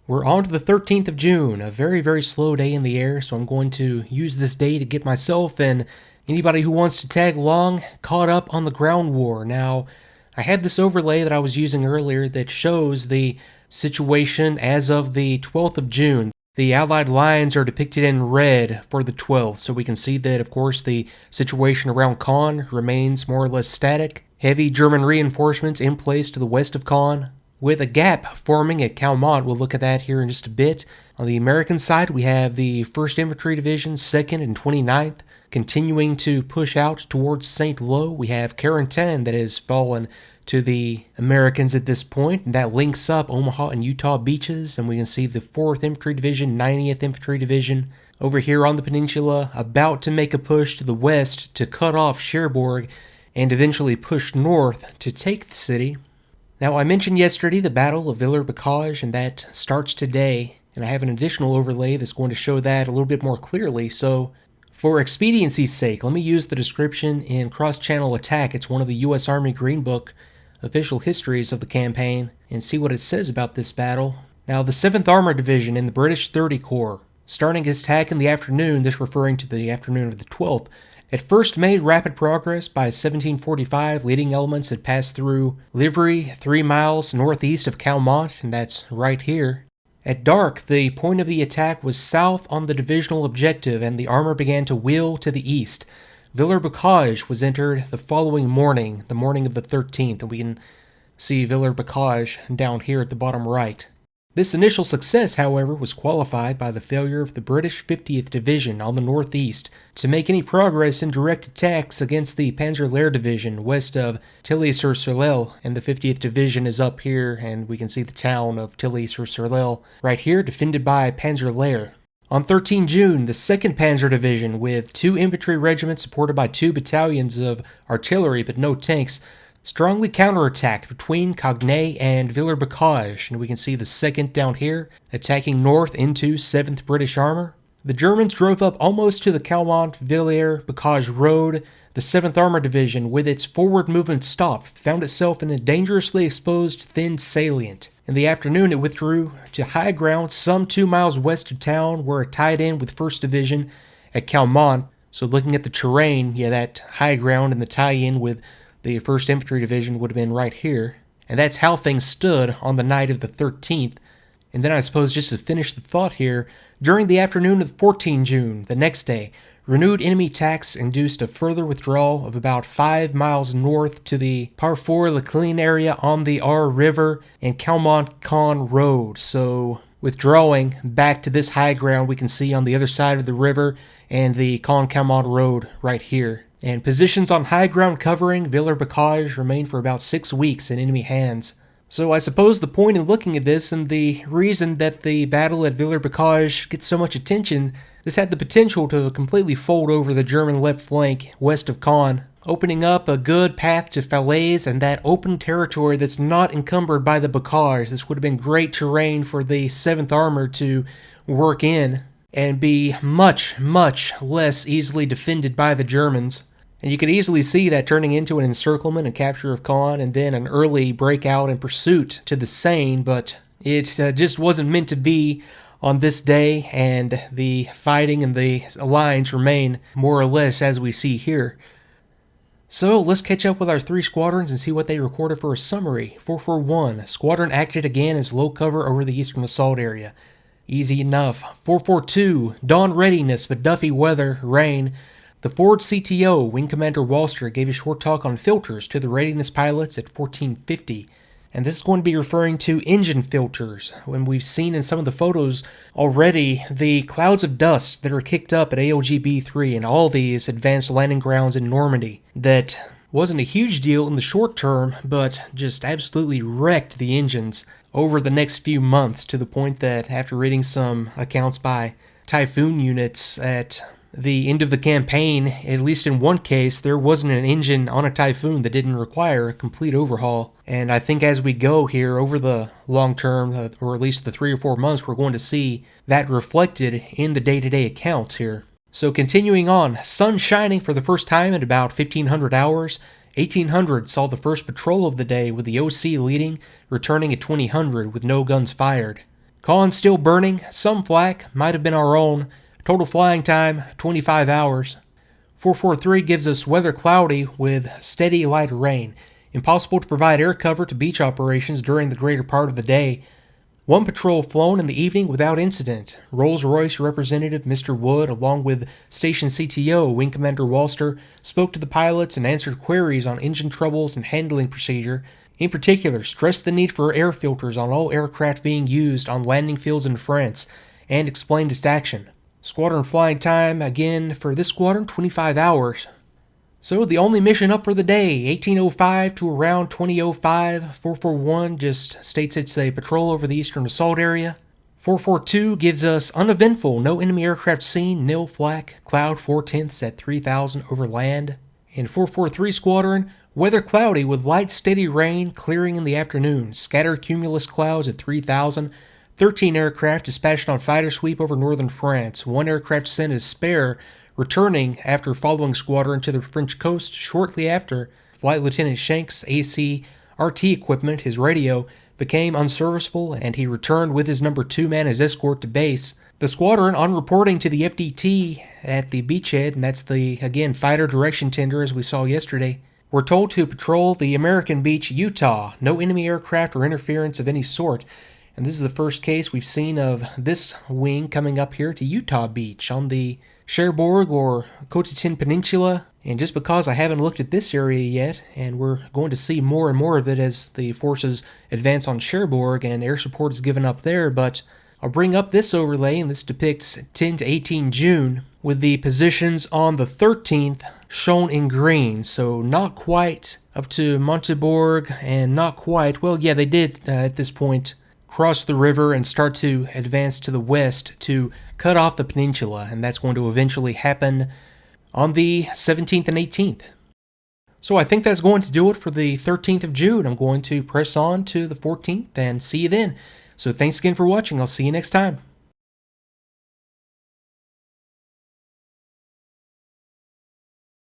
We're on to the 13th of June, a very, very slow day in the air, so I'm going to use this day to get myself and anybody who wants to tag along caught up on the ground war. Now, I had this overlay that I was using earlier that shows the situation as of the 12th of June. The Allied lines are depicted in red for the 12th, so we can see that, of course, the situation around Caen remains more or less static. Heavy German reinforcements in place to the west of Caen, with a gap forming at Caumont. We'll look at that here in just a bit. On the American side, we have the 1st Infantry Division, 2nd and 29th, continuing to push out towards St. Lo. We have Carentan that has fallen to the Americans at this point, and that links up Omaha and Utah beaches, and we can see the 4th Infantry Division, 90th Infantry Division over here on the peninsula, about to make a push to the west to cut off Cherbourg and eventually push north to take the city. Now, I mentioned yesterday the Battle of Villers-Bocage, and that starts today, and I have an additional overlay that's going to show that a little bit more clearly. So, for expediency's sake, let me use the description in Cross-Channel Attack. It's one of the U.S. Army Green Book official histories of the campaign, and see what it says about this battle. Now, the 7th Armored Division in the British 30 Corps, starting its attack in the afternoon, this referring to the afternoon of the 12th, at first made rapid progress. By 1745, leading elements had passed through Livry, 3 miles northeast of Caumont, and that's right here. At dark, the point of the attack was south on the divisional objective, and the armor began to wheel to the east. Villers-Bocage was entered the following morning, the morning of the 13th, and we can see Villers-Bocage down here at the bottom right. This initial success, however, was qualified by the failure of the British 50th Division on the northeast to make any progress in direct attacks against the Panzer-Lehr Division west of Tilly-sur-Seulles, and the 50th Division is up here, and we can see the town of Tilly-sur-Seulles right here, defended by Panzer-Lehr. On 13 June, the 2nd Panzer Division, with 2 infantry regiments supported by 2 battalions of artillery but no tanks, strongly counterattacked between Cognac and Villers-Bocage, and we can see the 2nd down here, attacking north into 7th British Armor. The Germans drove up almost to the Caumont-Villers-Bocage road. The 7th Armored Division, with its forward movement stopped, found itself in a dangerously exposed thin salient. In the afternoon, it withdrew to high ground some 2 miles west of town, where it tied in with 1st Division at Caumont. So looking at the terrain, yeah, that high ground and the tie-in with the 1st Infantry Division would have been right here. And that's how things stood on the night of the 13th. And then I suppose just to finish the thought here, during the afternoon of 14 June, the next day, renewed enemy attacks induced a further withdrawal of about 5 miles north to the Parfour-Laclin area on the R River and Caumont-Caen Road. So withdrawing back to this high ground we can see on the other side of the river and the Caen-Caumont Road right here. And positions on high ground covering Villers-Bocage remained for about 6 weeks in enemy hands. So I suppose the point in looking at this, and the reason that the battle at Villers-Bocage gets so much attention, this had the potential to completely fold over the German left flank west of Caen, opening up a good path to Falaise and that open territory that's not encumbered by the Bocage. This would have been great terrain for the 7th Armor to work in and be much, much less easily defended by the Germans. And you could easily see that turning into an encirclement and capture of Caen, and then an early breakout and pursuit to the Seine, but it just wasn't meant to be on this day, and the fighting and the lines remain more or less as we see here. So let's catch up with our 3 squadrons and see what they recorded for a summary. 441, Squadron acted again as low cover over the eastern assault area. Easy enough. 442, dawn readiness but duffy weather, rain. The forward CTO, Wing Commander Walster, gave a short talk on filters to the readiness pilots at 1450. And this is going to be referring to engine filters. When we've seen in some of the photos already the clouds of dust that are kicked up at AOG B3 and all these advanced landing grounds in Normandy, that wasn't a huge deal in the short term, but just absolutely wrecked the engines over the next few months, to the point that after reading some accounts by Typhoon units at the end of the campaign, at least in one case, there wasn't an engine on a Typhoon that didn't require a complete overhaul. And I think as we go here over the long term, or at least the 3 or 4 months, we're going to see that reflected in the day-to-day accounts here. So continuing on, sun shining for the first time in about 1,500 hours. 1800 saw the first patrol of the day, with the OC leading, returning at 2000 with no guns fired. Con still burning, some flak, might have been our own. Total flying time, 25 hours. 443 gives us weather cloudy with steady light rain. Impossible to provide air cover to beach operations during the greater part of the day. One patrol flown in the evening without incident. Rolls-Royce representative Mr. Wood, along with Station CTO Wing Commander Walster, spoke to the pilots and answered queries on engine troubles and handling procedure. In particular, stressed the need for air filters on all aircraft being used on landing fields in France, and explained its action. Squadron flying time, again, for this squadron, 25 hours. So the only mission up for the day, 1805 to around 2005. 441 just states it's a patrol over the eastern assault area. 442 gives us uneventful, no enemy aircraft seen, nil flak, cloud 4/10 at 3,000 over land. And 443 squadron, weather cloudy with light steady rain, clearing in the afternoon, scattered cumulus clouds at 3,000. 13 aircraft dispatched on fighter sweep over northern France. One aircraft sent as spare, returning after following squadron to the French coast shortly after. Flight Lieutenant Shank's AC RT equipment, his radio, became unserviceable, and he returned with his number 2 man as escort to base. The squadron, on reporting to the FDT at the beachhead, and that's the, again, fighter direction tender as we saw yesterday, were told to patrol the American beach Utah. No enemy aircraft or interference of any sort. And this is the first case we've seen of this wing coming up here to Utah Beach on the Cherbourg or Cotentin Peninsula. And just because I haven't looked at this area yet, and we're going to see more and more of it as the forces advance on Cherbourg and air support is given up there, but I'll bring up this overlay, and this depicts 10 to 18 June, with the positions on the 13th shown in green. So not quite up to Montebourg, and not quite, well, yeah, they did at this point cross the river and start to advance to the west to cut off the peninsula, and that's going to eventually happen on the 17th and 18th. So I think that's going to do it for the 13th of June. I'm going to press on to the 14th and see you then. So thanks again for watching. I'll see you next time.